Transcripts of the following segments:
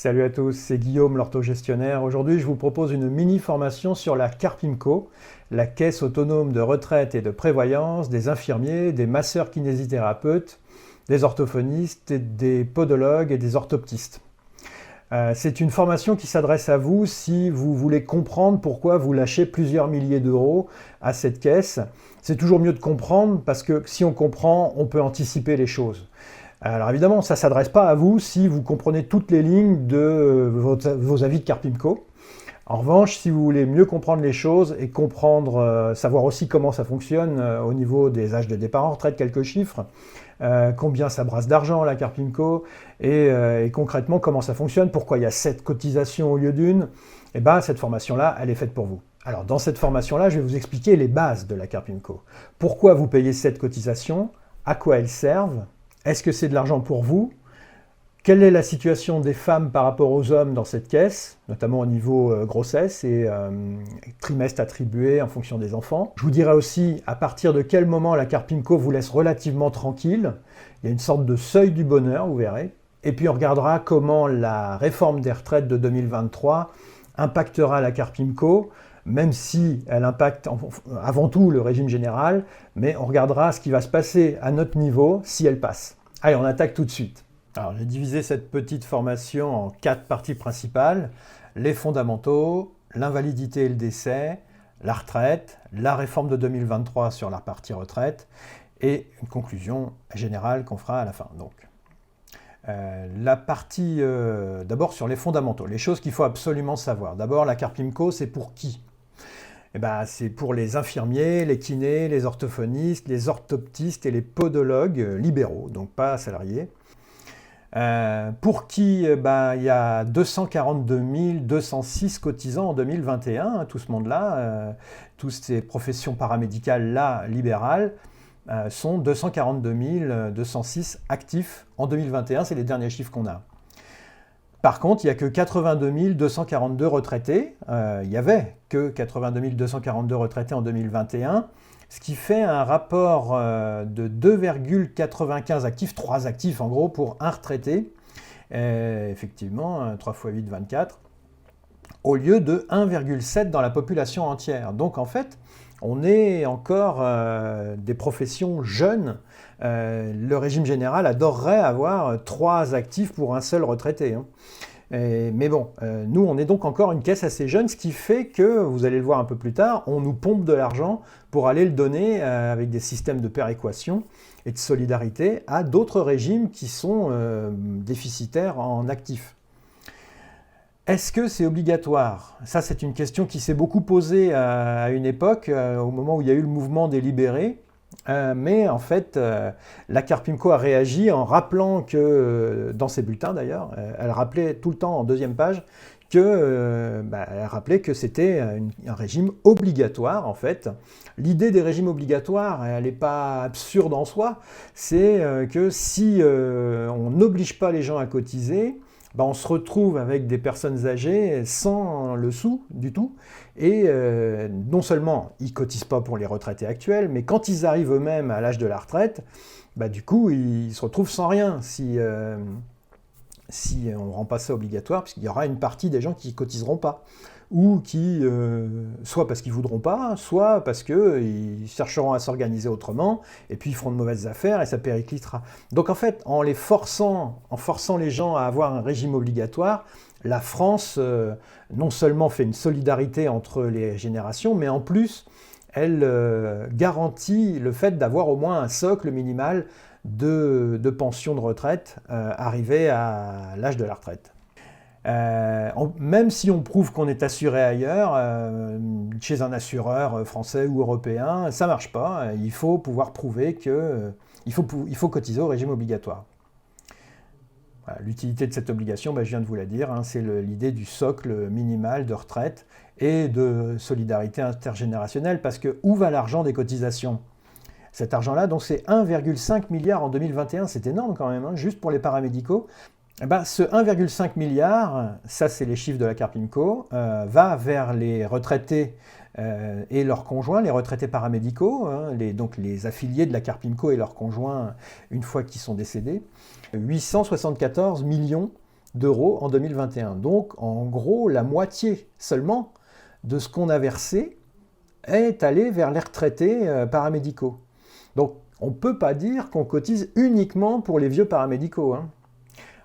Salut à tous, c'est Guillaume, l'orthogestionnaire. Aujourd'hui, je vous propose une mini-formation sur la Carpimco, la caisse autonome de retraite et de prévoyance des infirmiers, des masseurs kinésithérapeutes, des orthophonistes, des podologues et des orthoptistes. C'est une formation qui s'adresse à vous si vous voulez comprendre pourquoi vous lâchez plusieurs milliers d'euros à cette caisse. C'est toujours mieux de comprendre parce que si on comprend, on peut anticiper les choses. Alors évidemment, ça ne s'adresse pas à vous si vous comprenez toutes les lignes de vos avis de Carpimco. En revanche, si vous voulez mieux comprendre les choses et comprendre, savoir aussi comment ça fonctionne au niveau des âges de départ en retraite, quelques chiffres, combien ça brasse d'argent la Carpimco et concrètement comment ça fonctionne, pourquoi il y a 7 cotisations au lieu d'une, et ben cette formation-là, elle est faite pour vous. Alors dans cette formation-là, je vais vous expliquer les bases de la Carpimco. Pourquoi vous payez 7 cotisations, à quoi elles servent, est-ce que c'est de l'argent pour vous? Quelle est la situation des femmes par rapport aux hommes dans cette caisse, notamment au niveau grossesse et trimestre attribué en fonction des enfants? Je vous dirai aussi à partir de quel moment la Carpimco vous laisse relativement tranquille. Il y a une sorte de seuil du bonheur, vous verrez. Et puis on regardera comment la réforme des retraites de 2023 impactera la Carpimco, même si elle impacte avant tout le régime général, mais on regardera ce qui va se passer à notre niveau si elle passe. Allez, on attaque tout de suite. Alors, j'ai divisé cette petite formation en 4 parties principales. Les fondamentaux, l'invalidité et le décès, la retraite, la réforme de 2023 sur la partie retraite et une conclusion générale qu'on fera à la fin. Donc, la partie d'abord sur les fondamentaux, les choses qu'il faut absolument savoir. D'abord, la Carpimco, c'est pour qui? Eh ben, c'est pour les infirmiers, les kinés, les orthophonistes, les orthoptistes et les podologues libéraux, donc pas salariés. Pour qui il y a 242 206 cotisants en 2021, tout ce monde-là, toutes ces professions paramédicales-là, libérales, sont 242 206 actifs en 2021, c'est les derniers chiffres qu'on a. Par contre, il n'y a que 82 242 retraités, il n'y avait que 82 242 retraités en 2021, ce qui fait un rapport de 2,95 actifs, 3 actifs en gros pour un retraité, effectivement 3 x 8, 24, au lieu de 1,7 dans la population entière. Donc en fait, on est encore des professions jeunes. Le régime général adorerait avoir 3 actifs pour un seul retraité. Mais bon, nous, on est donc encore une caisse assez jeune, ce qui fait que, vous allez le voir un peu plus tard, on nous pompe de l'argent pour aller le donner avec des systèmes de péréquation et de solidarité à d'autres régimes qui sont déficitaires en actifs. Est-ce que c'est obligatoire? Ça, c'est une question qui s'est beaucoup posée à une époque, au moment où il y a eu le mouvement des libérés. Mais en fait, la Carpimco a réagi en rappelant que, dans ses bulletins d'ailleurs, elle rappelait tout le temps en deuxième page elle rappelait que c'était un régime obligatoire en fait. L'idée des régimes obligatoires, elle n'est pas absurde en soi, c'est que si on n'oblige pas les gens à cotiser, on se retrouve avec des personnes âgées sans le sou du tout. Et non seulement ils ne cotisent pas pour les retraités actuels, mais quand ils arrivent eux-mêmes à l'âge de la retraite, du coup, ils se retrouvent sans rien si on ne rend pas ça obligatoire, puisqu'il y aura une partie des gens qui ne cotiseront pas. Ou qui, soit parce qu'ils ne voudront pas, soit parce qu'ils chercheront à s'organiser autrement, et puis ils feront de mauvaises affaires, et ça périclitera. Donc en fait, en forçant les gens à avoir un régime obligatoire, la France, non seulement fait une solidarité entre les générations, mais en plus, elle garantit le fait d'avoir au moins un socle minimal de pension de retraite arrivé à l'âge de la retraite. Même si on prouve qu'on est assuré ailleurs, chez un assureur français ou européen, ça ne marche pas. Il faut pouvoir prouver qu'il faut cotiser au régime obligatoire. Voilà, l'utilité de cette obligation, je viens de vous la dire, c'est l'idée du socle minimal de retraite et de solidarité intergénérationnelle, parce que où va l'argent des cotisations? Cet argent-là, donc c'est 1,5 milliard en 2021, c'est énorme quand même, juste pour les paramédicaux. Ce 1,5 milliard, ça c'est les chiffres de la Carpimco, va vers les retraités et leurs conjoints, les retraités paramédicaux, donc les affiliés de la Carpimco et leurs conjoints une fois qu'ils sont décédés. 874 millions d'euros en 2021. Donc, en gros, la moitié seulement de ce qu'on a versé est allé vers les retraités paramédicaux. Donc, on ne peut pas dire qu'on cotise uniquement pour les vieux paramédicaux, hein.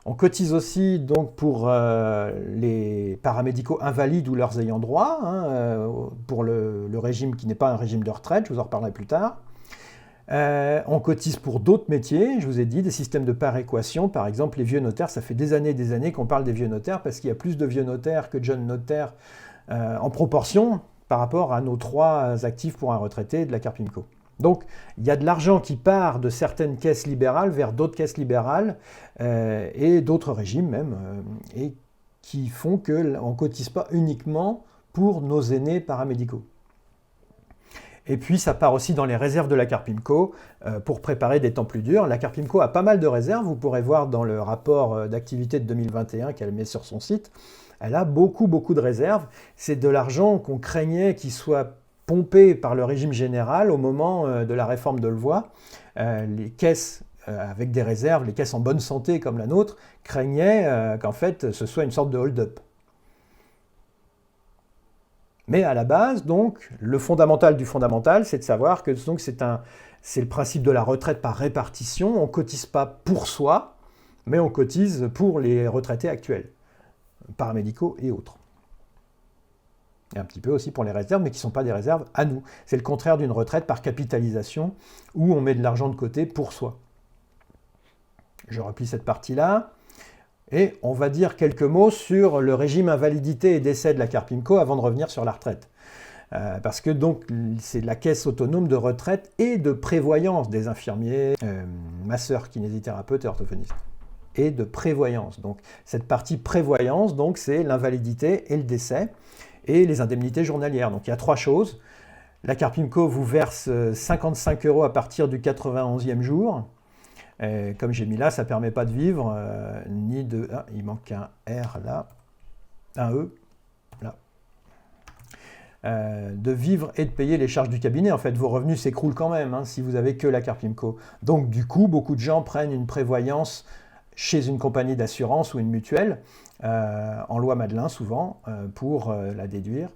On cotise aussi donc pour les paramédicaux invalides ou leurs ayants droit, hein, pour le régime qui n'est pas un régime de retraite, je vous en reparlerai plus tard. On cotise pour d'autres métiers, je vous ai dit, des systèmes de péréquation, par exemple les vieux notaires, ça fait des années qu'on parle des vieux notaires, parce qu'il y a plus de vieux notaires que de jeunes notaires en proportion par rapport à nos 3 actifs pour un retraité de la Carpimco. Donc, il y a de l'argent qui part de certaines caisses libérales vers d'autres caisses libérales et d'autres régimes même, et qui font qu'on ne cotise pas uniquement pour nos aînés paramédicaux. Et puis, ça part aussi dans les réserves de la Carpimco pour préparer des temps plus durs. La Carpimco a pas mal de réserves, vous pourrez voir dans le rapport d'activité de 2021 qu'elle met sur son site. Elle a beaucoup de réserves. C'est de l'argent qu'on craignait qu'il soit pompé par le régime général au moment de la réforme de Delevoye. Les caisses avec des réserves, les caisses en bonne santé comme la nôtre, craignaient qu'en fait ce soit une sorte de hold-up. Mais à la base, donc, le fondamental du fondamental, c'est de savoir que donc, c'est le principe de la retraite par répartition. On ne cotise pas pour soi, mais on cotise pour les retraités actuels, paramédicaux et autres. Et un petit peu aussi pour les réserves, mais qui ne sont pas des réserves à nous. C'est le contraire d'une retraite par capitalisation, où on met de l'argent de côté pour soi. Je replie cette partie-là, et on va dire quelques mots sur le régime invalidité et décès de la Carpimco avant de revenir sur la retraite. Parce que donc c'est la caisse autonome de retraite et de prévoyance des infirmiers, masseurs, kinésithérapeutes et orthophonistes. Et de prévoyance. Donc cette partie prévoyance, donc, c'est l'invalidité et le décès, et les indemnités journalières. Donc il y a 3 choses. La Carpimco vous verse 55 € à partir du 91e jour. Comme j'ai mis là, ça ne permet pas de vivre, ni de... Ah, il manque un R là, un E, là. De vivre et de payer les charges du cabinet. En fait, vos revenus s'écroulent quand même, hein, si vous n'avez que la Carpimco. Donc du coup, beaucoup de gens prennent une prévoyance chez une compagnie d'assurance ou une mutuelle, en loi Madelin souvent, pour la déduire.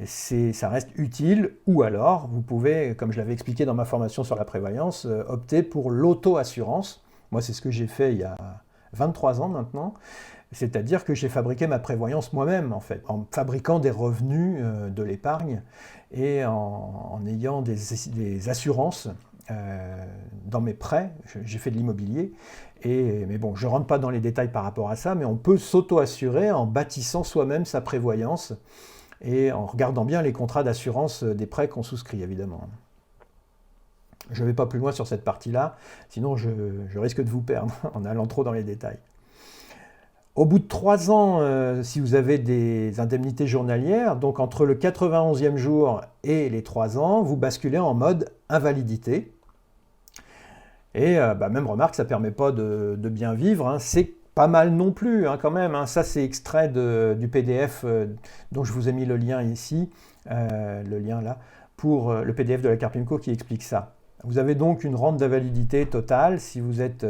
Ça reste utile, ou alors vous pouvez, comme je l'avais expliqué dans ma formation sur la prévoyance, opter pour l'auto-assurance. Moi, c'est ce que j'ai fait il y a 23 ans maintenant, c'est-à-dire que j'ai fabriqué ma prévoyance moi-même, en fait, en fabriquant des revenus de l'épargne et en ayant des assurances dans mes prêts. J'ai fait de l'immobilier, mais bon, je ne rentre pas dans les détails par rapport à ça, mais on peut s'auto-assurer en bâtissant soi-même sa prévoyance et en regardant bien les contrats d'assurance des prêts qu'on souscrit, évidemment. Je ne vais pas plus loin sur cette partie-là, sinon je risque de vous perdre en allant trop dans les détails. Au bout de 3 ans, si vous avez des indemnités journalières, donc entre le 91e jour et les 3 ans, vous basculez en mode invalidité. Et même remarque, ça ne permet pas de bien vivre, hein. C'est pas mal non plus, hein, quand même, hein. Ça, c'est extrait du PDF dont je vous ai mis le lien ici, le lien là, pour le PDF de la Carpimco qui explique ça. Vous avez donc une rente d'invalidité totale si vous êtes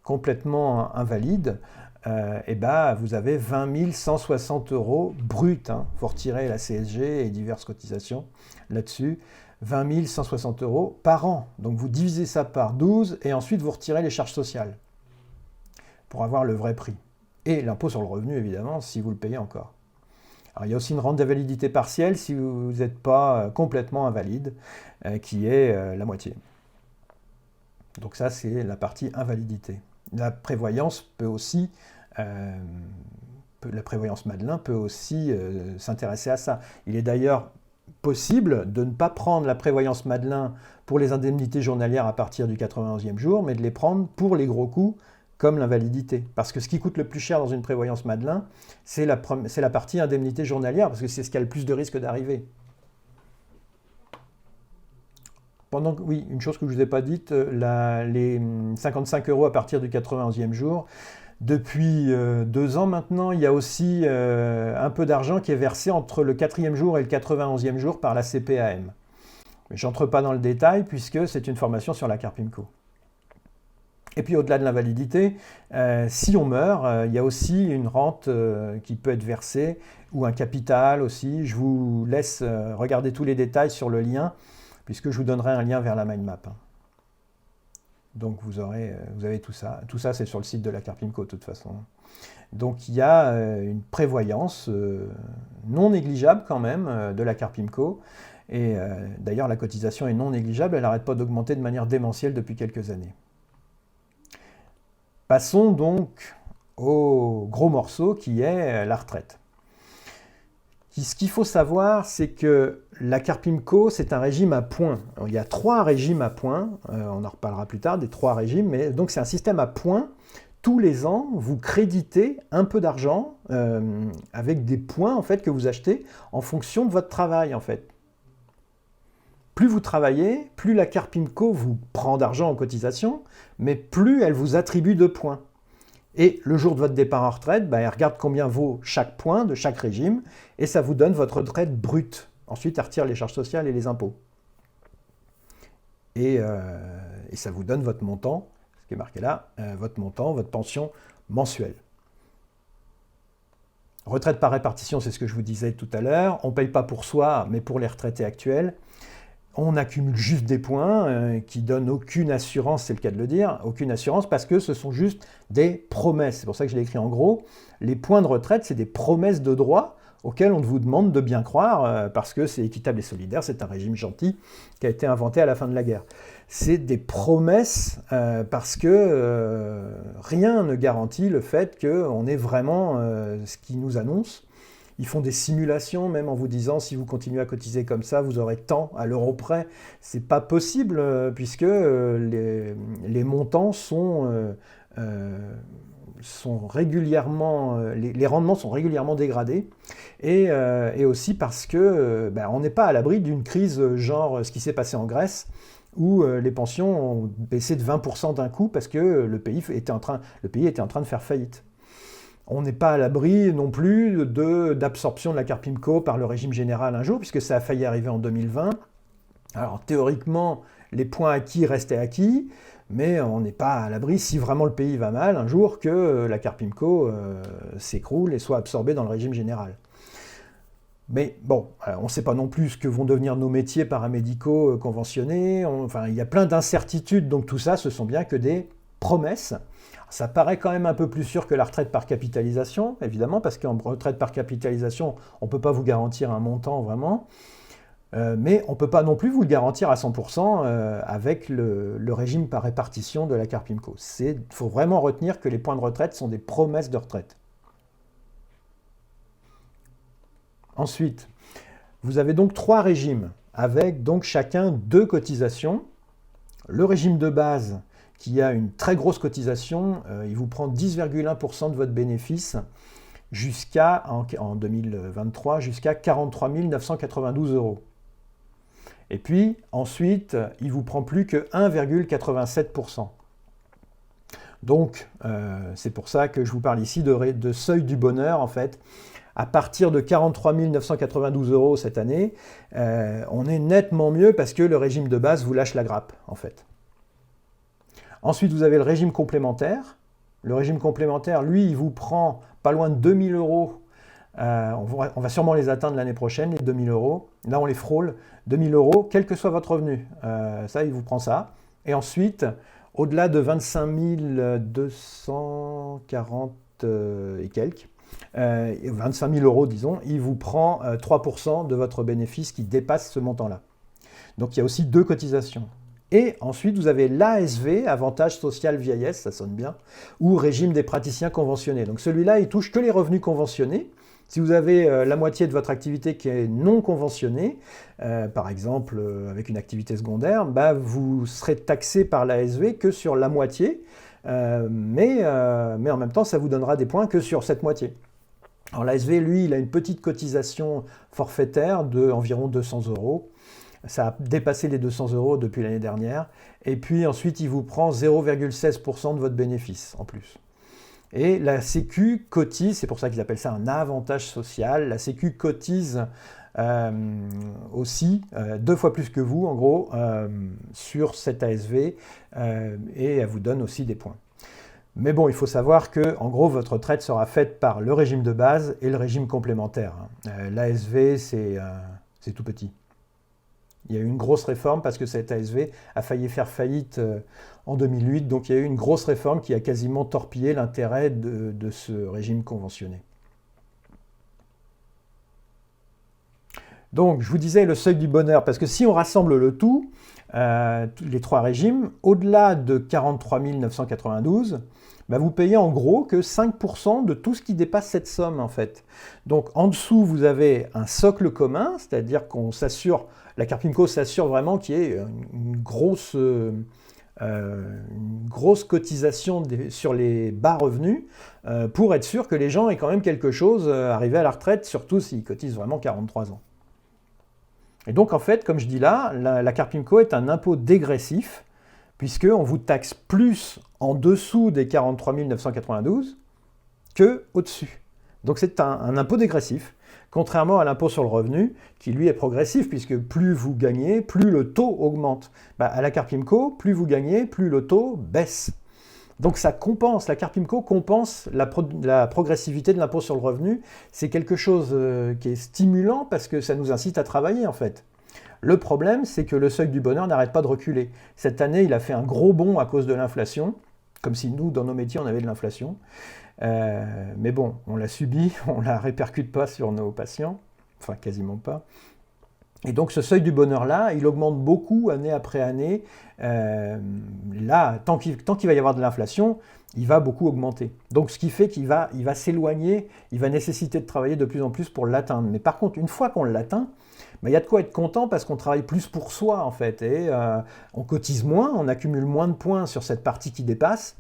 complètement invalide. Vous avez 20 160 € brut. Il faut retirer la CSG et diverses cotisations là-dessus. 20 160 € par an. Donc vous divisez ça par 12 et ensuite vous retirez les charges sociales pour avoir le vrai prix. Et l'impôt sur le revenu, évidemment, si vous le payez encore. Alors, il y a aussi une rente d'invalidité partielle si vous n'êtes pas complètement invalide, qui est la moitié. Donc ça, c'est la partie invalidité. La prévoyance peut aussi, la prévoyance Madelin peut aussi s'intéresser à ça. Il est d'ailleurs possible de ne pas prendre la prévoyance Madelin pour les indemnités journalières à partir du 91e jour, mais de les prendre pour les gros coûts, comme l'invalidité. Parce que ce qui coûte le plus cher dans une prévoyance Madelin, c'est la partie indemnité journalière, parce que c'est ce qui a le plus de risque d'arriver. Oui, une chose que je ne vous ai pas dite, les 55 € à partir du 91e jour, depuis 2 ans maintenant, il y a aussi un peu d'argent qui est versé entre le 4e jour et le 91e jour par la CPAM. Je n'entre pas dans le détail puisque c'est une formation sur la Carpimco. Et puis au-delà de l'invalidité, si on meurt, il y a aussi une rente qui peut être versée, ou un capital aussi. Je vous laisse regarder tous les détails sur le lien, puisque je vous donnerai un lien vers la mind map. Donc vous avez tout ça. Tout ça, c'est sur le site de la Carpimco de toute façon. Donc il y a une prévoyance non négligeable quand même de la Carpimco. Et d'ailleurs, la cotisation est non négligeable, elle n'arrête pas d'augmenter de manière démentielle depuis quelques années. Passons donc au gros morceau qui est la retraite. Ce qu'il faut savoir, c'est que la Carpimco, c'est un régime à points. Il y a 3 régimes à points, on en reparlera plus tard des 3 régimes, mais donc c'est un système à points. Tous les ans, vous créditez un peu d'argent avec des points en fait, que vous achetez en fonction de votre travail en fait. Plus vous travaillez, plus la Carpimco vous prend d'argent en cotisation, mais plus elle vous attribue de points. Et le jour de votre départ en retraite, elle regarde combien vaut chaque point de chaque régime, et ça vous donne votre retraite brute. Ensuite, elle retire les charges sociales et les impôts. Et ça vous donne votre montant, ce qui est marqué là, votre montant, votre pension mensuelle. Retraite par répartition, c'est ce que je vous disais tout à l'heure. On ne paye pas pour soi, mais pour les retraités actuels. On accumule juste des points qui donnent aucune assurance, c'est le cas de le dire, aucune assurance parce que ce sont juste des promesses. C'est pour ça que je l'ai écrit en gros. Les points de retraite, c'est des promesses de droit auxquelles on vous demande de bien croire parce que c'est équitable et solidaire, c'est un régime gentil qui a été inventé à la fin de la guerre. C'est des promesses parce que rien ne garantit le fait qu'on ait vraiment ce qu'ils nous annoncent. Ils font des simulations, même en vous disant si vous continuez à cotiser comme ça, vous aurez tant à l'euro près. C'est pas possible puisque les montants sont régulièrement, les rendements sont régulièrement dégradés et aussi parce que on n'est pas à l'abri d'une crise genre ce qui s'est passé en Grèce où les pensions ont baissé de 20% d'un coup parce que le pays était en train de faire faillite. On n'est pas à l'abri non plus d'absorption de la Carpimco par le régime général un jour, puisque ça a failli arriver en 2020. Alors théoriquement, les points acquis restaient acquis, mais on n'est pas à l'abri, si vraiment le pays va mal, un jour que la Carpimco s'écroule et soit absorbée dans le régime général. Mais bon, on ne sait pas non plus ce que vont devenir nos métiers paramédicaux conventionnés. Enfin, il y a plein d'incertitudes, donc tout ça, ce sont bien que des promesses. Ça paraît quand même un peu plus sûr que la retraite par capitalisation, évidemment, parce qu'en retraite par capitalisation, on ne peut pas vous garantir un montant vraiment, mais on ne peut pas non plus vous le garantir à 100% avec le régime par répartition de la Carpimco. Il faut vraiment retenir que les points de retraite sont des promesses de retraite. Ensuite, vous avez donc 3 régimes, avec donc chacun 2 cotisations. Le régime de base, qui a une très grosse cotisation, il vous prend 10,1% de votre bénéfice en 2023 jusqu'à 43 992 €. Et puis ensuite, il vous prend plus que 1,87%. Donc c'est pour ça que je vous parle ici de seuil du bonheur en fait. À partir de 43 992 € cette année, on est nettement mieux parce que le régime de base vous lâche la grappe en fait. Ensuite, vous avez le régime complémentaire. Le régime complémentaire, lui, il vous prend pas loin de 2000 €. On va sûrement les atteindre l'année prochaine, les 2000 €. Là, on les frôle. 2000 €, quel que soit votre revenu. Ça, il vous prend ça. Et ensuite, au-delà de 25 240 et quelques, 25 000 € disons, il vous prend 3% de votre bénéfice qui dépasse ce montant-là. Donc, il y a aussi 2 cotisations. Et ensuite, vous avez l'ASV, avantage social vieillesse, ça sonne bien, ou régime des praticiens conventionnés. Donc celui-là, il touche que les revenus conventionnés. Si vous avez la moitié de votre activité qui est non conventionnée, par exemple avec une activité secondaire, vous serez taxé par l'ASV que sur la moitié, mais en même temps, ça vous donnera des points que sur cette moitié. Alors l'ASV, lui, il a une petite cotisation forfaitaire de environ 200 €. Ça a dépassé les 200 € depuis l'année dernière. Et puis ensuite, il vous prend 0,16% de votre bénéfice en plus. Et la Sécu cotise, c'est pour ça qu'ils appellent ça un avantage social, la Sécu cotise aussi 2 fois plus que vous, en gros, sur cette ASV, et elle vous donne aussi des points. Mais bon, il faut savoir que, en gros, votre retraite sera faite par le régime de base et le régime complémentaire. L'ASV, c'est tout petit. Il y a eu une grosse réforme parce que cette ASV a failli faire faillite en 2008, donc il y a eu une grosse réforme qui a quasiment torpillé l'intérêt de ce régime conventionné. Donc, je vous disais le seuil du bonheur, parce que si on rassemble le tout, les 3 régimes, au-delà de 43 992, bah vous payez en gros que 5% de tout ce qui dépasse cette somme, en fait. Donc, en dessous, vous avez un socle commun, c'est-à-dire qu'on s'assure, la Carpinco s'assure vraiment qu'il y ait une grosse cotisation sur les bas revenus pour être sûr que les gens aient quand même quelque chose arrivé à la retraite, surtout s'ils cotisent vraiment 43 ans. Et donc, en fait, comme je dis là, la Carpinco est un impôt dégressif, puisqu'on vous taxe plus en dessous des 43 992 qu'au-dessus. Donc, c'est un impôt dégressif, contrairement à l'impôt sur le revenu, qui lui est progressif, puisque plus vous gagnez, plus le taux augmente. À la Carpinco, plus vous gagnez, plus le taux baisse. Donc ça compense, la Carpinco compense la progressivité de l'impôt sur le revenu. C'est quelque chose qui est stimulant parce que ça nous incite à travailler en fait. Le problème, c'est que le seuil du bonheur n'arrête pas de reculer. Cette année, il a fait un gros bond à cause de l'inflation, comme si nous, dans nos métiers, on avait de l'inflation. Mais bon, on l'a subi, on ne la répercute pas sur nos patients, enfin quasiment pas. Et donc ce seuil du bonheur-là, il augmente beaucoup année après année. Là, tant qu'il va y avoir de l'inflation, il va beaucoup augmenter. Donc ce qui fait qu'il va s'éloigner, il va nécessiter de travailler de plus en plus pour l'atteindre. Mais par contre, une fois qu'on l'atteint, il y a de quoi être content parce qu'on travaille plus pour soi en fait. Et on cotise moins, on accumule moins de points sur cette partie qui dépasse,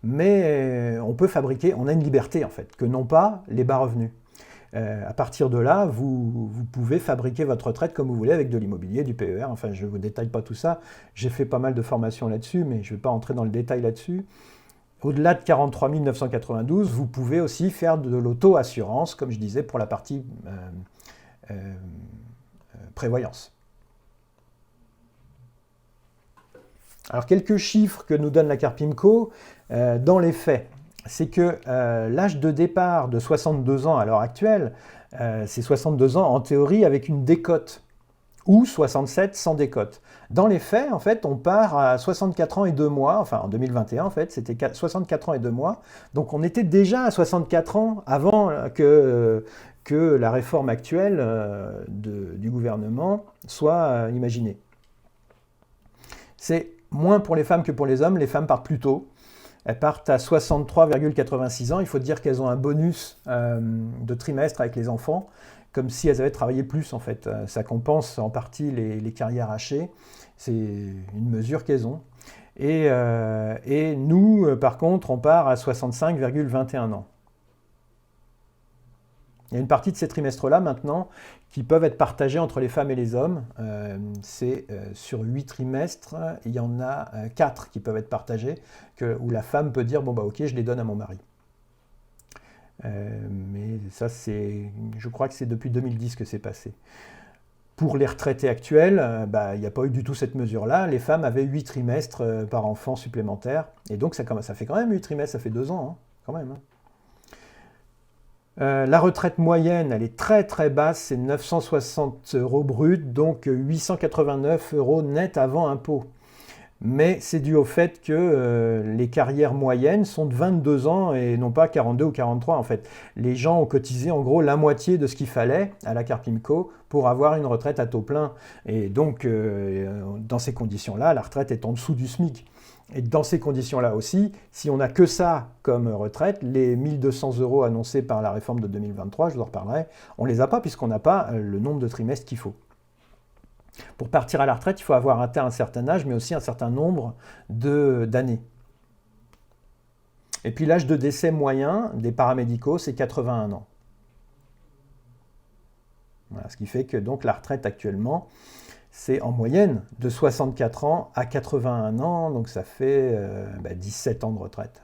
mais on peut fabriquer, on a une liberté en fait, que n'ont pas les bas revenus. À partir de là, vous pouvez fabriquer votre retraite comme vous voulez avec de l'immobilier, du PER. Enfin, je ne vous détaille pas tout ça. J'ai fait pas mal de formations là-dessus, mais je ne vais pas entrer dans le détail là-dessus. Au-delà de 43 992, vous pouvez aussi faire de l'auto-assurance, comme je disais, pour la partie prévoyance. Alors, quelques chiffres que nous donne la Carpinco dans les faits. C'est que l'âge de départ de 62 ans à l'heure actuelle, c'est 62 ans en théorie avec une décote, ou 67 sans décote. Dans les faits, en fait, on part à 64 ans et 2 mois, enfin en 2021, en fait, c'était 64 ans et 2 mois, donc on était déjà à 64 ans avant que la réforme actuelle du gouvernement soit imaginée. C'est moins pour les femmes que pour les hommes, les femmes partent plus tôt. Elles partent à 63,86 ans. Il faut dire qu'elles ont un bonus de trimestre avec les enfants, comme si elles avaient travaillé plus en fait. Ça compense en partie les carrières hachées. C'est une mesure qu'elles ont. Et nous, par contre, on part à 65,21 ans. Il y a une partie de ces trimestres-là maintenant qui peuvent être partagés entre les femmes et les hommes. C'est sur 8 trimestres, il y en a 4 qui peuvent être partagés, où la femme peut dire « bon bah ok, je les donne à mon mari ». Mais ça, je crois que c'est depuis 2010 que c'est passé. Pour les retraités actuels, il n'y a pas eu du tout cette mesure-là. Les femmes avaient 8 trimestres par enfant supplémentaire. Et donc ça fait quand même 8 trimestres, ça fait 2 ans, hein, quand même. Hein. La retraite moyenne, elle est très très basse, c'est 960 € brut, donc 889 € net avant impôt. Mais c'est dû au fait que les carrières moyennes sont de 22 ans et non pas 42 ou 43 en fait. Les gens ont cotisé en gros la moitié de ce qu'il fallait à la Carpinco pour avoir une retraite à taux plein. Et donc dans ces conditions-là, la retraite est en dessous du SMIC. Et dans ces conditions-là aussi, si on n'a que ça comme retraite, les 1200 € annoncés par la réforme de 2023, je vous en reparlerai, on ne les a pas puisqu'on n'a pas le nombre de trimestres qu'il faut. Pour partir à la retraite, il faut avoir atteint un certain âge, mais aussi un certain nombre d'années. Et puis l'âge de décès moyen des paramédicaux, c'est 81 ans. Voilà, ce qui fait que donc la retraite actuellement, c'est en moyenne de 64 ans à 81 ans, donc ça fait 17 ans de retraite.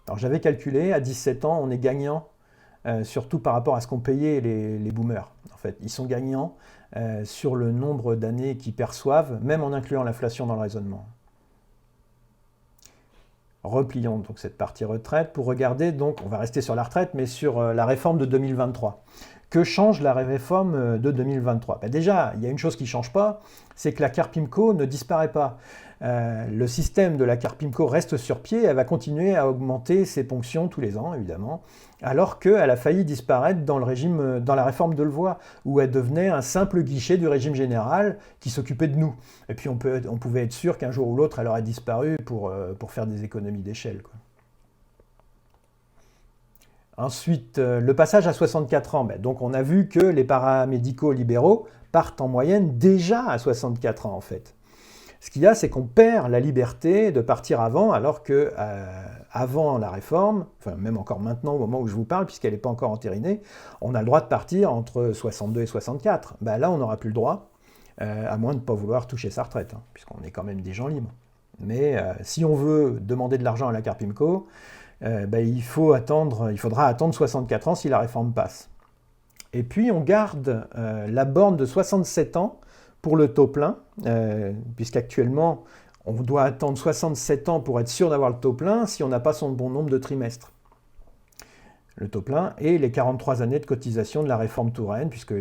Alors j'avais calculé, à 17 ans, on est gagnant, surtout par rapport à ce qu'ont payé les boomers. En fait, ils sont gagnants sur le nombre d'années qu'ils perçoivent, même en incluant l'inflation dans le raisonnement. Replions donc cette partie retraite pour regarder, donc on va rester sur la retraite, mais sur la réforme de 2023. Que change la réforme de 2023 ? Déjà, il y a une chose qui ne change pas, c'est que la Carpimco ne disparaît pas. Le système de la Carpimco reste sur pied, elle va continuer à augmenter ses ponctions tous les ans, évidemment, alors qu'elle a failli disparaître dans la réforme de Delevoye, où elle devenait un simple guichet du régime général qui s'occupait de nous. Et puis on pouvait être sûr qu'un jour ou l'autre, elle aurait disparu pour faire des économies d'échelle, quoi. Ensuite, le passage à 64 ans. Donc on a vu que les paramédicaux libéraux partent en moyenne déjà à 64 ans, en fait. Ce qu'il y a, c'est qu'on perd la liberté de partir avant, alors que avant la réforme, enfin même encore maintenant au moment où je vous parle, puisqu'elle n'est pas encore entérinée, on a le droit de partir entre 62 et 64. Là, on n'aura plus le droit, à moins de ne pas vouloir toucher sa retraite, hein, puisqu'on est quand même des gens libres. Mais si on veut demander de l'argent à la Carpimco, il faudra attendre 64 ans si la réforme passe. Et puis on garde la borne de 67 ans pour le taux plein, puisqu'actuellement, on doit attendre 67 ans pour être sûr d'avoir le taux plein si on n'a pas son bon nombre de trimestres. Le taux plein et les 43 années de cotisation de la réforme Touraine, puisque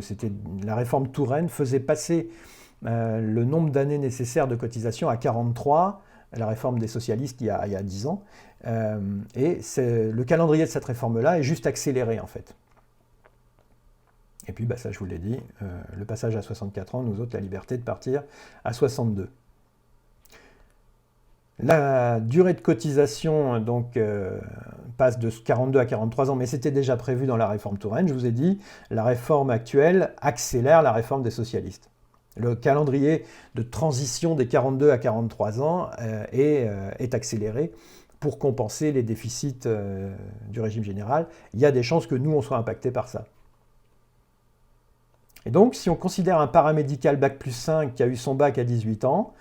la réforme Touraine faisait passer le nombre d'années nécessaires de cotisation à 43, la réforme des socialistes il y a 10 ans. Et le calendrier de cette réforme-là est juste accéléré, en fait. Et puis, ça je vous l'ai dit, le passage à 64 ans nous ôte la liberté de partir à 62. La durée de cotisation donc, passe de 42 à 43 ans, mais c'était déjà prévu dans la réforme Touraine. Je vous ai dit, la réforme actuelle accélère la réforme des socialistes. Le calendrier de transition des 42 à 43 ans est accéléré pour compenser les déficits du régime général. Il y a des chances que nous, on soit impactés par ça. Et donc, si on considère un paramédical Bac plus 5 qui a eu son bac à 18 ans,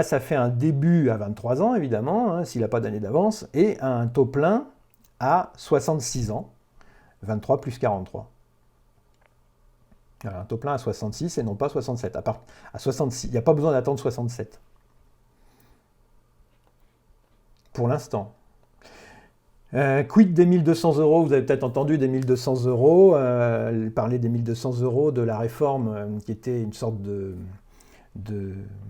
ça fait un début à 23 ans, évidemment, hein, s'il n'a pas d'année d'avance, et un taux plein à 66 ans, 23 plus 43. Alors, un taux plein à 66 et non pas 67. À 66, il n'y a pas besoin d'attendre 67. Pour l'instant. Quid des 1200 €? Vous avez peut-être entendu des 1200 €, parler des 1200 € de la réforme qui était une sorte de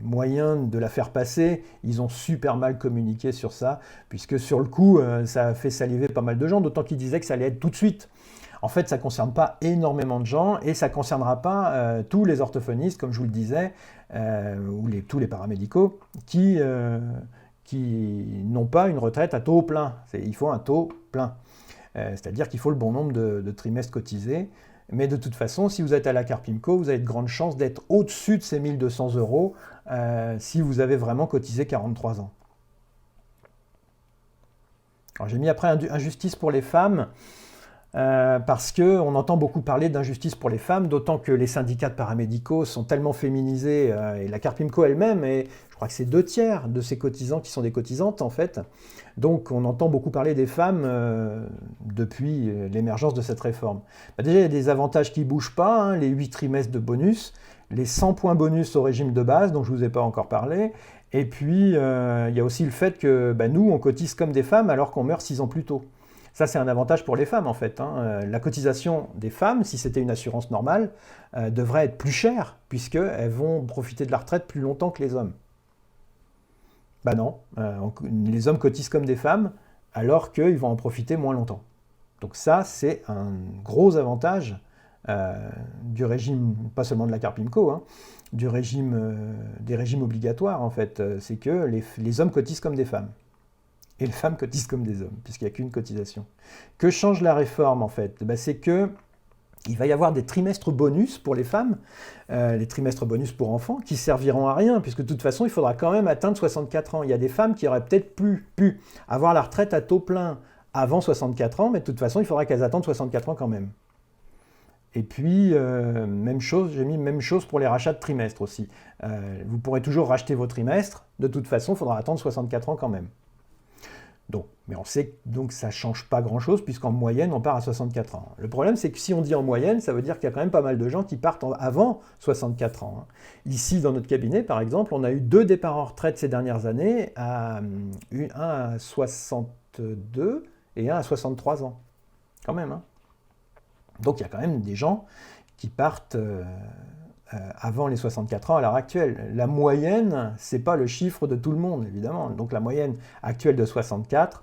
moyen de la faire passer. Ils ont super mal communiqué sur ça, puisque sur le coup, ça a fait saliver pas mal de gens, d'autant qu'ils disaient que ça allait être tout de suite. En fait, ça ne concerne pas énormément de gens et ça ne concernera pas tous les orthophonistes, comme je vous le disais, ou tous les paramédicaux, qui n'ont pas une retraite à taux plein. Il faut un taux plein. C'est-à-dire qu'il faut le bon nombre de trimestres cotisés. Mais de toute façon, si vous êtes à la Carpimco, vous avez de grandes chances d'être au-dessus de ces 1200 € si vous avez vraiment cotisé 43 ans. Alors j'ai mis après injustice pour les femmes, parce qu'on entend beaucoup parler d'injustice pour les femmes, d'autant que les syndicats de paramédicaux sont tellement féminisés, et la Carpimco elle-même, et je crois que c'est 2/3 de ces cotisants qui sont des cotisantes en fait. Donc on entend beaucoup parler des femmes depuis l'émergence de cette réforme. Déjà il y a des avantages qui ne bougent pas, hein, les 8 trimestres de bonus, les 100 points bonus au régime de base, dont je ne vous ai pas encore parlé, et puis il y a aussi le fait que nous on cotise comme des femmes alors qu'on meurt 6 ans plus tôt. Ça, c'est un avantage pour les femmes, en fait, hein. La cotisation des femmes, si c'était une assurance normale, devrait être plus chère, puisqu'elles vont profiter de la retraite plus longtemps que les hommes. Non, les hommes cotisent comme des femmes, alors qu'ils vont en profiter moins longtemps. Donc ça, c'est un gros avantage du régime, pas seulement de la Carpimco, hein, des régimes obligatoires, en fait. C'est que les hommes cotisent comme des femmes. Et les femmes cotisent comme des hommes, puisqu'il n'y a qu'une cotisation. Que change la réforme, en fait? C'est qu'il va y avoir des trimestres bonus pour les femmes, les trimestres bonus pour enfants, qui serviront à rien, puisque de toute façon, il faudra quand même atteindre 64 ans. Il y a des femmes qui auraient peut-être pu avoir la retraite à taux plein avant 64 ans, mais de toute façon, il faudra qu'elles attendent 64 ans quand même. Et puis, même chose, j'ai mis même chose pour les rachats de trimestres aussi. Vous pourrez toujours racheter vos trimestres, de toute façon, il faudra attendre 64 ans quand même. Mais on sait donc que ça ne change pas grand-chose, puisqu'en moyenne, on part à 64 ans. Le problème, c'est que si on dit en moyenne, ça veut dire qu'il y a quand même pas mal de gens qui partent avant 64 ans. Ici, dans notre cabinet, par exemple, on a eu 2 départs en retraite ces dernières années, un à 62 et un à 63 ans. Quand même. Donc il y a quand même des gens qui partent avant les 64 ans à l'heure actuelle. La moyenne, ce n'est pas le chiffre de tout le monde, évidemment. Donc la moyenne actuelle de 64,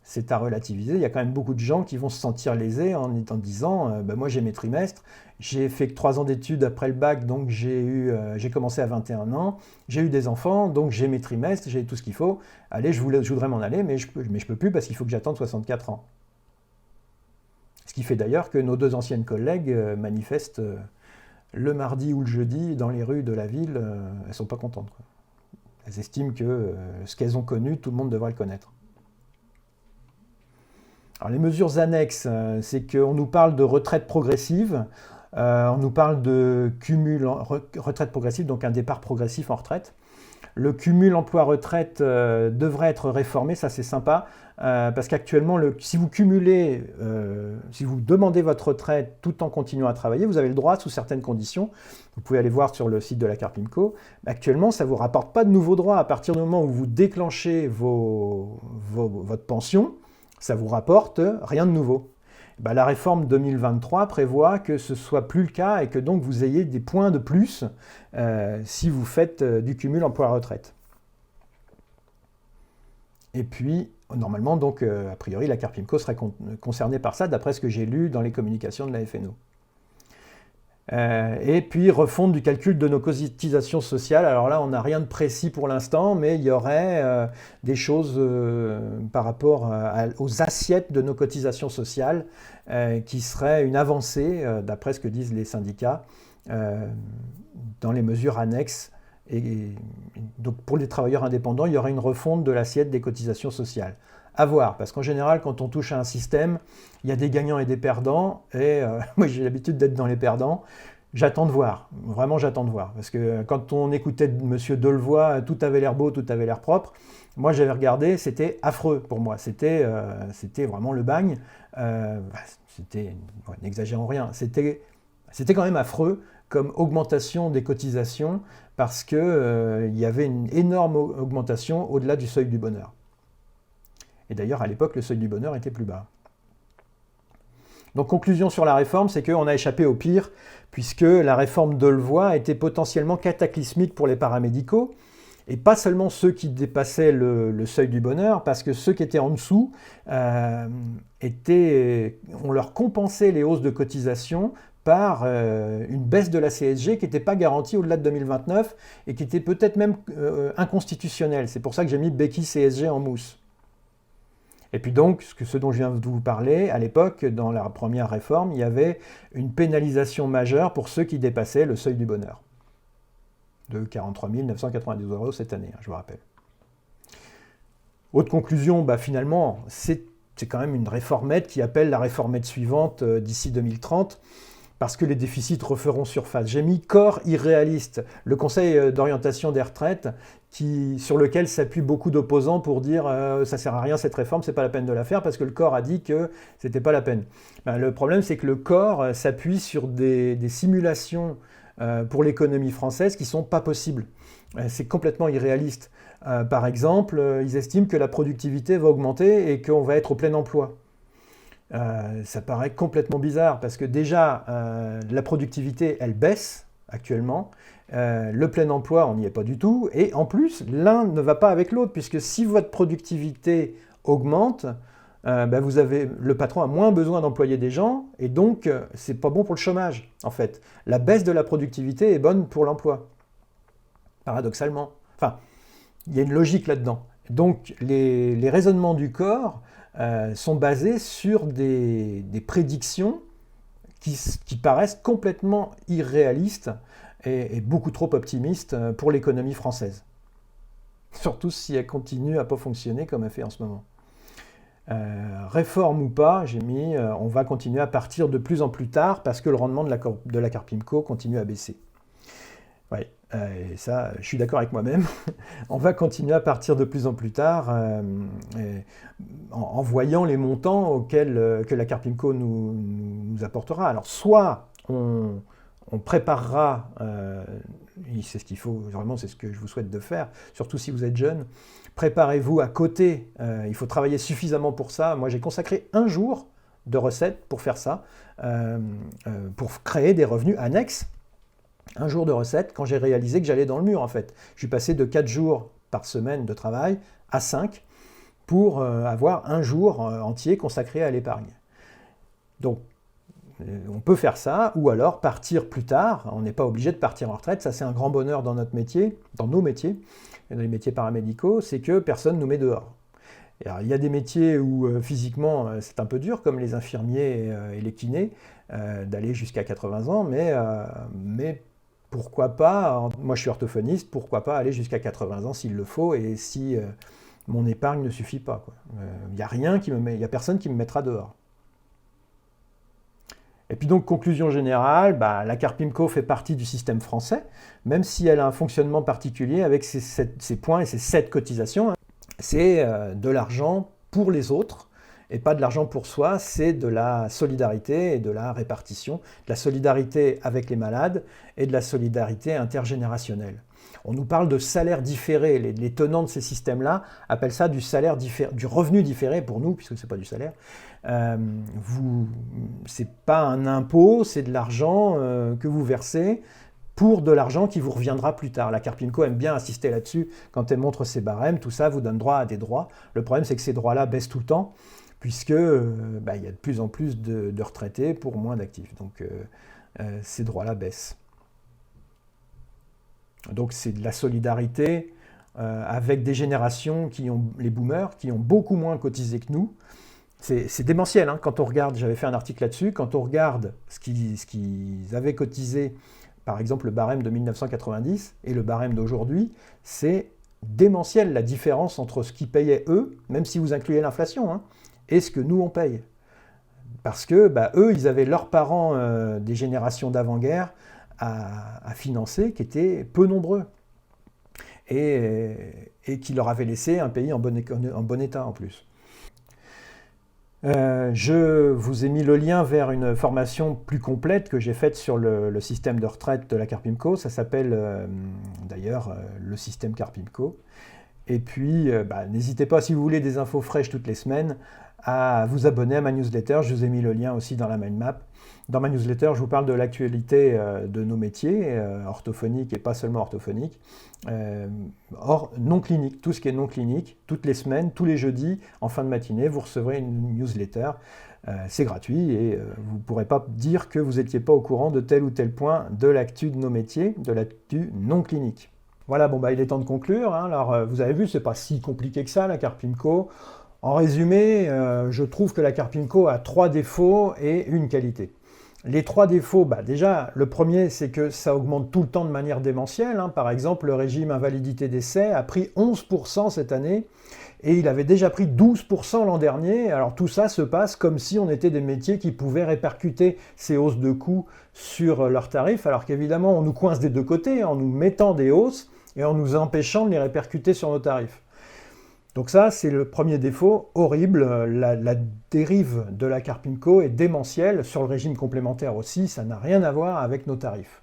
c'est à relativiser. Il y a quand même beaucoup de gens qui vont se sentir lésés en disant moi j'ai mes trimestres, j'ai fait que 3 ans d'études après le bac, donc j'ai commencé à 21 ans, j'ai eu des enfants, donc j'ai mes trimestres, j'ai tout ce qu'il faut. Allez, je voudrais m'en aller, mais je peux plus parce qu'il faut que j'attende 64 ans. Ce qui fait d'ailleurs que nos 2 anciennes collègues manifestent le mardi ou le jeudi dans les rues de la ville. Elles ne sont pas contentes, quoi. Elles estiment que ce qu'elles ont connu, tout le monde devrait le connaître. Alors, les mesures annexes, c'est qu'on nous parle de retraite progressive, on nous parle de cumul retraite progressive, donc un départ progressif en retraite. Le cumul emploi-retraite devrait être réformé, ça c'est sympa, parce qu'actuellement, si vous cumulez, si vous demandez votre retraite tout en continuant à travailler, vous avez le droit sous certaines conditions. Vous pouvez aller voir sur le site de la Carpimco. Actuellement, ça ne vous rapporte pas de nouveaux droits. À partir du moment où vous déclenchez votre pension, ça vous rapporte rien de nouveau. La réforme 2023 prévoit que ce ne soit plus le cas et que donc vous ayez des points de plus si vous faites du cumul emploi-retraite. Et puis, normalement, donc, a priori, la Carpimco serait concernée par ça, d'après ce que j'ai lu dans les communications de la FNO. Et puis, refonte du calcul de nos cotisations sociales. Alors là, on n'a rien de précis pour l'instant, mais il y aurait des choses par rapport aux assiettes de nos cotisations sociales qui seraient une avancée, d'après ce que disent les syndicats, dans les mesures annexes. Et donc, pour les travailleurs indépendants, il y aurait une refonte de l'assiette des cotisations sociales. À voir, parce qu'en général, quand on touche à un système, il y a des gagnants et des perdants, et moi j'ai l'habitude d'être dans les perdants. J'attends de voir, vraiment j'attends de voir, parce que quand on écoutait M. Delevoye, tout avait l'air beau, tout avait l'air propre. Moi j'avais regardé, c'était affreux pour moi, c'était vraiment le bagne, n'exagérons rien, c'était quand même affreux comme augmentation des cotisations, parce qu'il y avait une énorme augmentation au-delà du seuil du bonheur. Et d'ailleurs, à l'époque, le seuil du bonheur était plus bas. Donc, conclusion sur la réforme, c'est qu'on a échappé au pire, puisque la réforme Delevoye était potentiellement cataclysmique pour les paramédicaux, et pas seulement ceux qui dépassaient le seuil du bonheur, parce que ceux qui étaient en dessous, on leur compensait les hausses de cotisation par une baisse de la CSG qui n'était pas garantie au-delà de 2029, et qui était peut-être même inconstitutionnelle. C'est pour ça que j'ai mis béquille CSG en mousse. Et puis donc, ce dont je viens de vous parler, à l'époque, dans la première réforme, il y avait une pénalisation majeure pour ceux qui dépassaient le seuil du bonheur, de 43 992 € cette année, je vous rappelle. Autre conclusion, finalement, c'est quand même une réformette qui appelle la réformette suivante d'ici 2030, parce que les déficits referont surface. J'ai mis corps irréaliste, le Conseil d'orientation des retraites, sur lequel s'appuient beaucoup d'opposants pour dire ça ne sert à rien cette réforme, c'est pas la peine de la faire, parce que le corps a dit que c'était pas la peine. Le problème, c'est que le corps s'appuie sur des simulations pour l'économie française qui sont pas possibles. C'est complètement irréaliste. Par exemple, ils estiment que la productivité va augmenter et qu'on va être au plein emploi. Ça paraît complètement bizarre parce que déjà la productivité elle baisse actuellement, le plein emploi on n'y est pas du tout, et en plus l'un ne va pas avec l'autre, puisque si votre productivité augmente, le patron a moins besoin d'employer des gens, et donc c'est pas bon pour le chômage en fait. La baisse de la productivité est bonne pour l'emploi, paradoxalement. Enfin, il y a une logique là-dedans. Donc les raisonnements du corps sont basés sur des prédictions qui paraissent complètement irréalistes et beaucoup trop optimistes pour l'économie française. Surtout si elle continue à ne pas fonctionner comme elle fait en ce moment. Réforme ou pas, j'ai mis, on va continuer à partir de plus en plus tard parce que le rendement de la Carpimco continue à baisser. Oui, et ça, je suis d'accord avec moi-même. On va continuer à partir de plus en plus tard en voyant les montants auxquels que la Carpimco nous apportera. Alors, soit on préparera, c'est ce qu'il faut, vraiment c'est ce que je vous souhaite de faire, surtout si vous êtes jeune, préparez-vous à côté, il faut travailler suffisamment pour ça. Moi j'ai consacré un jour de recette pour faire ça, pour créer des revenus annexes. Un jour de recette quand j'ai réalisé que j'allais dans le mur en fait. Je suis passé de 4 jours par semaine de travail à 5 pour avoir un jour entier consacré à l'épargne. Donc on peut faire ça, ou alors partir plus tard. On n'est pas obligé de partir en retraite. Ça, c'est un grand bonheur dans notre métier, dans nos métiers, dans les métiers paramédicaux, c'est que personne ne nous met dehors. Et alors, il y a des métiers où physiquement c'est un peu dur, comme les infirmiers et les kinés, d'aller jusqu'à 80 ans, mais pourquoi pas, moi je suis orthophoniste, pourquoi pas aller jusqu'à 80 ans s'il le faut, et si mon épargne ne suffit pas. Il n'y a rien qui il y a personne qui me mettra dehors. Et puis donc, conclusion générale, la Carpimco fait partie du système français, même si elle a un fonctionnement particulier avec ses points et ses 7 cotisations. C'est de l'argent pour les autres, et pas de l'argent pour soi, c'est de la solidarité et de la répartition, de la solidarité avec les malades et de la solidarité intergénérationnelle. On nous parle de salaire différé, les tenants de ces systèmes-là appellent ça du salaire différé, du revenu différé pour nous, puisque ce n'est pas du salaire. C'est pas un impôt, c'est de l'argent que vous versez pour de l'argent qui vous reviendra plus tard. La Carpimco aime bien insister là-dessus quand elle montre ses barèmes, tout ça vous donne droit à des droits. Le problème c'est que ces droits-là baissent tout le temps, puisque il y a de plus en plus de retraités pour moins d'actifs. Donc ces droits-là baissent. Donc c'est de la solidarité avec des générations les boomers, qui ont beaucoup moins cotisé que nous. C'est démentiel, hein, quand on regarde, j'avais fait un article là-dessus, quand on regarde ce qu'ils avaient cotisé, par exemple le barème de 1990 et le barème d'aujourd'hui, c'est démentiel la différence entre ce qu'ils payaient eux, même si vous incluez l'inflation, hein, et ce que nous on paye. Parce que eux, ils avaient leurs parents des générations d'avant-guerre à financer, qui étaient peu nombreux, et qui leur avaient laissé un pays en bon état en plus. Je vous ai mis le lien vers une formation plus complète que j'ai faite sur le système de retraite de la Carpimco. Ça s'appelle d'ailleurs le système Carpimco. Et puis, n'hésitez pas, si vous voulez des infos fraîches toutes les semaines, à vous abonner à ma newsletter. Je vous ai mis le lien aussi dans la mind map. Dans ma newsletter, je vous parle de l'actualité de nos métiers, orthophoniques et pas seulement orthophoniques, non clinique, tout ce qui est non clinique, toutes les semaines, tous les jeudis, en fin de matinée, vous recevrez une newsletter. C'est gratuit et vous ne pourrez pas dire que vous n'étiez pas au courant de tel ou tel point de l'actu de nos métiers, de l'actu non clinique. Voilà, il est temps de conclure. Hein. Alors, vous avez vu, ce n'est pas si compliqué que ça, la Carpimco. En résumé, je trouve que la Carpimco a 3 défauts et une qualité. Les 3 défauts, déjà, le premier, c'est que ça augmente tout le temps de manière démentielle. Hein. Par exemple, le régime invalidité-décès a pris 11% cette année et il avait déjà pris 12% l'an dernier. Alors tout ça se passe comme si on était des métiers qui pouvaient répercuter ces hausses de coûts sur leurs tarifs, alors qu'évidemment, on nous coince des deux côtés en nous mettant des hausses et en nous empêchant de les répercuter sur nos tarifs. Donc ça, c'est le premier défaut horrible. La dérive de la Carpimco est démentielle. Sur le régime complémentaire aussi, ça n'a rien à voir avec nos tarifs.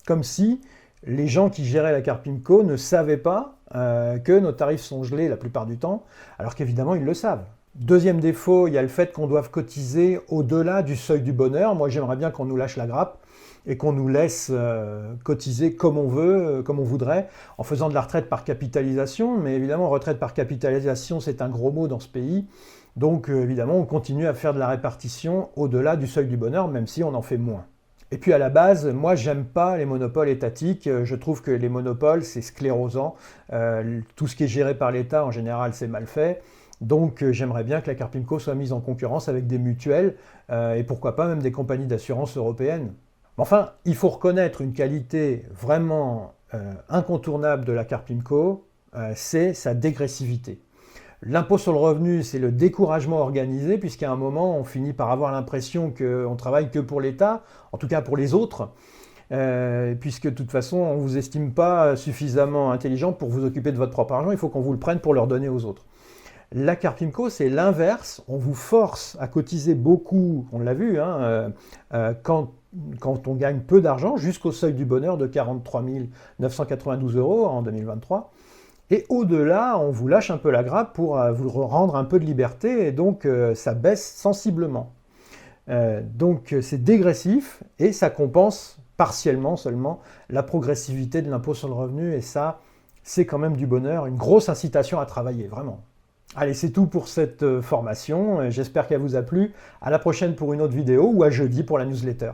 Comme si les gens qui géraient la Carpimco ne savaient pas que nos tarifs sont gelés la plupart du temps, alors qu'évidemment, ils le savent. Deuxième défaut, il y a le fait qu'on doive cotiser au-delà du seuil du bonheur. Moi, j'aimerais bien qu'on nous lâche la grappe et qu'on nous laisse cotiser comme on veut, comme on voudrait, en faisant de la retraite par capitalisation. Mais évidemment, retraite par capitalisation, c'est un gros mot dans ce pays. Donc évidemment, on continue à faire de la répartition au-delà du seuil du bonheur, même si on en fait moins. Et puis à la base, moi, j'aime pas les monopoles étatiques. Je trouve que les monopoles, c'est sclérosant. Tout ce qui est géré par l'État, en général, c'est mal fait. Donc j'aimerais bien que la Carpimco soit mise en concurrence avec des mutuelles et pourquoi pas même des compagnies d'assurance européennes. Enfin, il faut reconnaître une qualité vraiment incontournable de la Carpimco, c'est sa dégressivité. L'impôt sur le revenu, c'est le découragement organisé, puisqu'à un moment, on finit par avoir l'impression qu'on ne travaille que pour l'État, en tout cas pour les autres. puisque de toute façon, on ne vous estime pas suffisamment intelligent pour vous occuper de votre propre argent, il faut qu'on vous le prenne pour le redonner aux autres. La Carpimco, c'est l'inverse, on vous force à cotiser beaucoup, on l'a vu, hein, quand on gagne peu d'argent, jusqu'au seuil du bonheur de 43 992 € en 2023. Et au-delà, on vous lâche un peu la grappe pour vous rendre un peu de liberté, et donc ça baisse sensiblement. Donc c'est dégressif, et ça compense partiellement seulement la progressivité de l'impôt sur le revenu, et ça, c'est quand même du bonheur, une grosse incitation à travailler, vraiment. Allez, c'est tout pour cette formation, j'espère qu'elle vous a plu. À la prochaine pour une autre vidéo, ou à jeudi pour la newsletter.